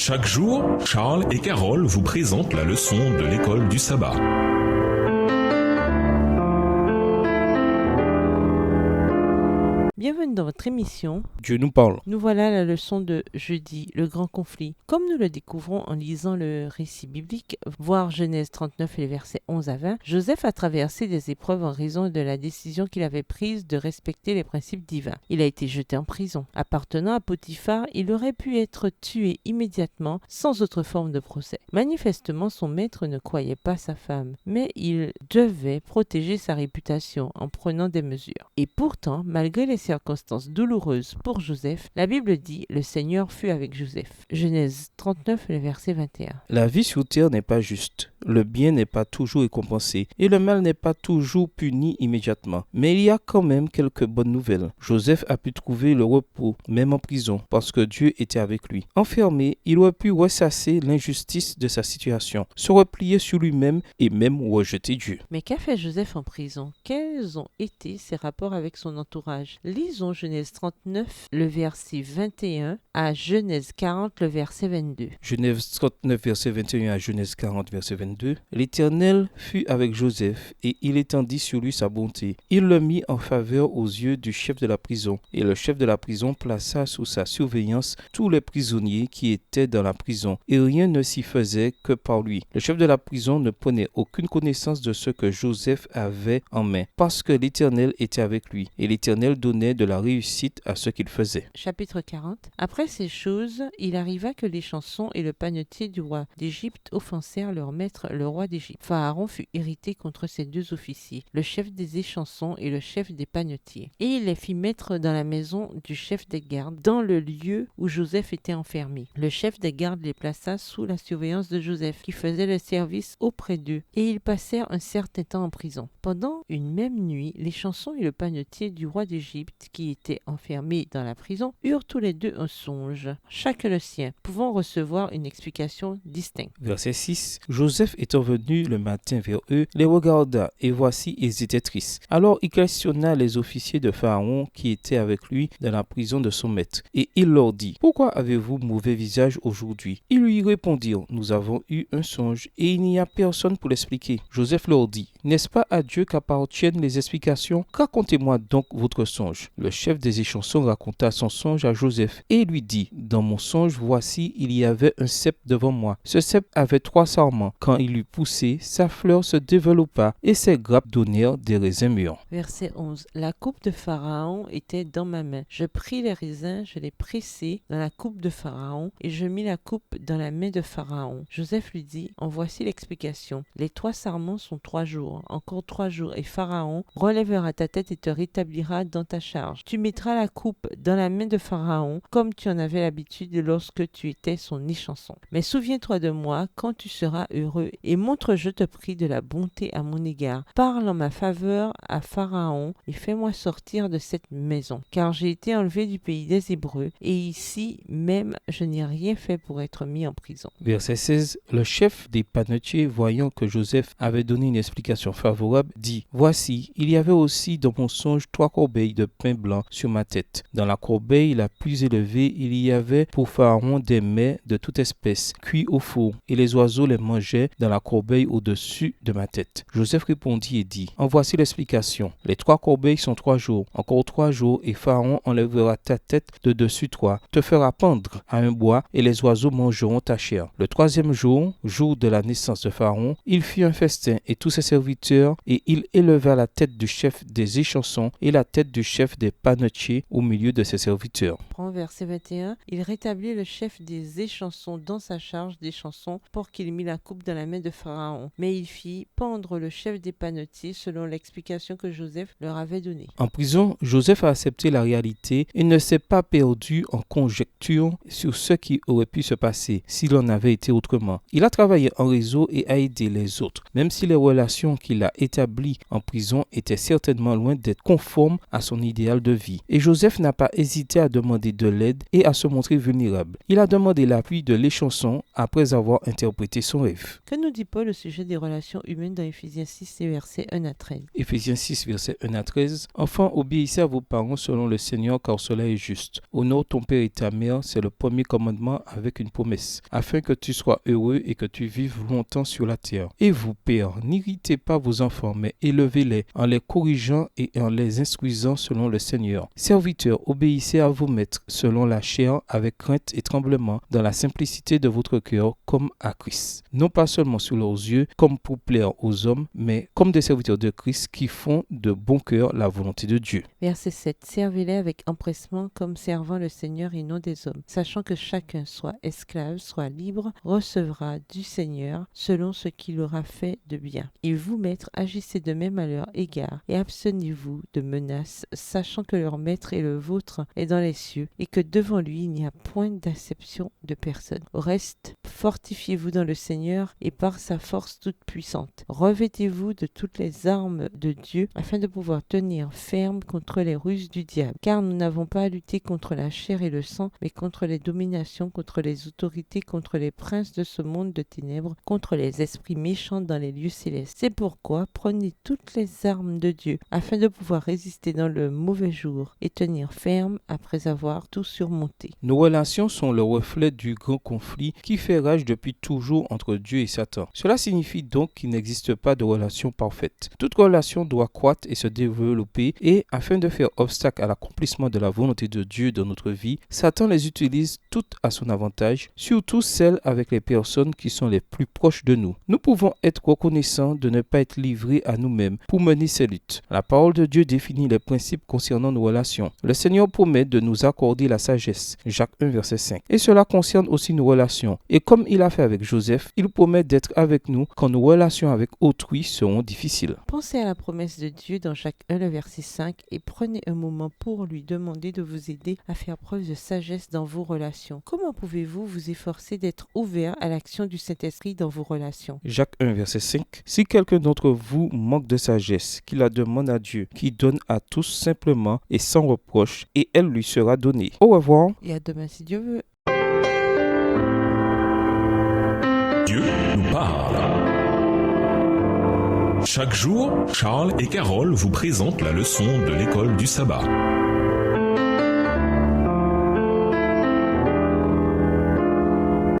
Chaque jour, Charles et Carole vous présentent la leçon de l'école du sabbat. Bienvenue dans votre émission. Dieu nous parle. Nous voilà à la leçon de jeudi, le grand conflit. Comme nous le découvrons en lisant le récit biblique, voir Genèse 39 et les versets 11 à 20, Joseph a traversé des épreuves en raison de la décision qu'il avait prise de respecter les principes divins. Il a été jeté en prison. Appartenant à Potiphar, il aurait pu être tué immédiatement sans autre forme de procès. Manifestement, son maître ne croyait pas sa femme, mais il devait protéger sa réputation en prenant des mesures. Et pourtant, malgré les circonstances douloureuses pour Joseph, la Bible dit « Le Seigneur fut avec Joseph ». Genèse 39, le verset 21. La vie sur terre n'est pas juste. Le bien n'est pas toujours récompensé et le mal n'est pas toujours puni immédiatement. Mais il y a quand même quelques bonnes nouvelles. Joseph a pu trouver le repos, même en prison, parce que Dieu était avec lui. Enfermé, il aurait pu ressasser l'injustice de sa situation, se replier sur lui-même et même rejeter Dieu. Mais qu'a fait Joseph en prison? Quels ont été ses rapports avec son entourage? Lisons Genèse 39, le verset 21 à Genèse 40, le verset 22. Genèse 39, verset 21 à Genèse 40, verset 22. L'Éternel fut avec Joseph et il étendit sur lui sa bonté. Il le mit en faveur aux yeux du chef de la prison. Et le chef de la prison plaça sous sa surveillance tous les prisonniers qui étaient dans la prison. Et rien ne s'y faisait que par lui. Le chef de la prison ne prenait aucune connaissance de ce que Joseph avait en main, parce que l'Éternel était avec lui. Et l'Éternel donnait de la réussite à ce qu'il faisait. Chapitre 40. Après ces choses, il arriva que les chansons et le panetier du roi d'Égypte offensèrent leur maître, le roi d'Égypte. Pharaon fut irrité contre ces deux officiers, le chef des échansons et le chef des panetiers. Et il les fit mettre dans la maison du chef des gardes, dans le lieu où Joseph était enfermé. Le chef des gardes les plaça sous la surveillance de Joseph, qui faisait le service auprès d'eux, et ils passèrent un certain temps en prison. Pendant une même nuit, les chansons et le panetier du roi d'Égypte, qui étaient enfermés dans la prison, eurent tous les deux un songe, chacun le sien, pouvant recevoir une explication distincte. Verset 6. Joseph étant venu le matin vers eux, les regarda, et voici, ils étaient tristes. Alors il questionna les officiers de Pharaon qui étaient avec lui dans la prison de son maître. Et il leur dit, « Pourquoi avez-vous mauvais visage aujourd'hui ?» Ils lui répondirent, « Nous avons eu un songe, et il n'y a personne pour l'expliquer. » Joseph leur dit, « N'est-ce pas à Dieu qu'appartiennent les explications? Racontez-moi donc votre songe. » Le chef des échansons raconta son songe à Joseph, et lui dit, « Dans mon songe, voici, il y avait un cep devant moi. Ce cep avait 3 sarments. Quand il eut poussé, sa fleur se développa, et ses grappes donnèrent des raisins mûrs. » Verset 11. La coupe de Pharaon était dans ma main. Je pris les raisins, je les pressai dans la coupe de Pharaon, et je mis la coupe dans la main de Pharaon. Joseph lui dit, en voici l'explication. Les 3 sarments sont 3 jours, encore 3 jours, et Pharaon relèvera ta tête et te rétablira dans ta charge. Tu mettras la coupe dans la main de Pharaon, comme tu en avais l'habitude lorsque tu étais son échanson. Mais souviens-toi de moi quand tu seras heureux, et montre, je te prie, de la bonté à mon égard. Parle en ma faveur à Pharaon, et fais-moi sortir de cette maison, car j'ai été enlevé du pays des Hébreux, et ici même je n'ai rien fait pour être mis en prison. Verset 16. Le chef des panetiers, voyant que Joseph avait donné une explication favorable, dit, « Voici, il y avait aussi dans mon songe 3 corbeilles de pain blanc sur ma tête. Dans la corbeille la plus élevée, il y avait pour Pharaon des mets de toute espèce, cuits au four, et les oiseaux les mangeaient dans la corbeille au-dessus de ma tête. » Joseph répondit et dit, « En voici l'explication. Les 3 corbeilles sont 3 jours, encore 3 jours, et Pharaon enlèvera ta tête de dessus toi, te fera pendre à un bois, et les oiseaux mangeront ta chair. Le 3e jour, jour de la naissance de Pharaon, il fit un festin, et tous ses serviteurs, et il éleva la tête du chef des échansons et la tête du chef des panetiers au milieu de ses serviteurs. » Prends verset 21. Il rétablit le chef des échansons dans sa charge des chansons pour qu'il mit la coupe dans la main de Pharaon. Mais il fit pendre le chef des panetiers selon l'explication que Joseph leur avait donnée. En prison, Joseph a accepté la réalité et ne s'est pas perdu en conjectures sur ce qui aurait pu se passer s'il en avait été autrement. Il a travaillé en réseau et a aidé les autres, même si les relations qui l'a établi en prison était certainement loin d'être conforme à son idéal de vie. Et Joseph n'a pas hésité à demander de l'aide et à se montrer vulnérable. Il a demandé l'appui de l'échanson après avoir interprété son rêve. Que nous dit Paul au sujet des relations humaines dans Éphésiens 6, versets 1 à 13? Éphésiens 6, versets 1 à 13. Enfants, obéissez à vos parents selon le Seigneur, car cela est juste. Honore ton père et ta mère, c'est le premier commandement avec une promesse, afin que tu sois heureux et que tu vives longtemps sur la terre. Et vous, pères, n'irritez pas vos enfants, mais élevez-les en les corrigeant et en les instruisant selon le Seigneur. Serviteurs, obéissez à vos maîtres selon la chair, avec crainte et tremblement, dans la simplicité de votre cœur, comme à Christ. Non pas seulement sous leurs yeux, comme pour plaire aux hommes, mais comme des serviteurs de Christ qui font de bon cœur la volonté de Dieu. Verset 7. Servez-les avec empressement comme servant le Seigneur et non des hommes, sachant que chacun, soit esclave, soit libre, recevra du Seigneur selon ce qu'il aura fait de bien. Et vous, maîtres, agissez de même à leur égard et abstenez-vous de menaces, sachant que leur maître et le vôtre est dans les cieux et que devant lui il n'y a point d'acception de personne. Au reste, fortifiez-vous dans le Seigneur et par sa force toute puissante. Revêtez-vous de toutes les armes de Dieu afin de pouvoir tenir ferme contre les ruses du diable. Car nous n'avons pas à lutter contre la chair et le sang, mais contre les dominations, contre les autorités, contre les princes de ce monde de ténèbres, contre les esprits méchants dans les lieux célestes. C'est pourquoi prenez toutes les armes de Dieu afin de pouvoir résister dans le mauvais jour et tenir ferme après avoir tout surmonté. Nos relations sont le reflet du grand conflit qui fait rage depuis toujours entre Dieu et Satan. Cela signifie donc qu'il n'existe pas de relation parfaite. Toute relation doit croître et se développer, et afin de faire obstacle à l'accomplissement de la volonté de Dieu dans notre vie, Satan les utilise toutes à son avantage, surtout celles avec les personnes qui sont les plus proches de nous. Nous pouvons être reconnaissants de ne pas être livrés à nous-mêmes pour mener ces luttes. La parole de Dieu définit les principes concernant nos relations. Le Seigneur promet de nous accorder la sagesse, Jacques 1, verset 5. Et cela concerne aussi nos relations. Et comme il a fait avec Joseph, il promet d'être avec nous quand nos relations avec autrui seront difficiles. Pensez à la promesse de Dieu dans Jacques 1, le verset 5, et prenez un moment pour lui demander de vous aider à faire preuve de sagesse dans vos relations. Comment pouvez-vous vous efforcer d'être ouvert à l'action du Saint-Esprit dans vos relations? Jacques 1, verset 5. Si quelqu'un d'entre vous manque de sagesse, qu'il la demande à Dieu, qui donne à tous simplement et sans reproche, et elle lui sera donnée. Au revoir. Et à demain si Dieu veut. Dieu nous parle. Chaque jour, Charles et Carole vous présentent la leçon de l'école du sabbat.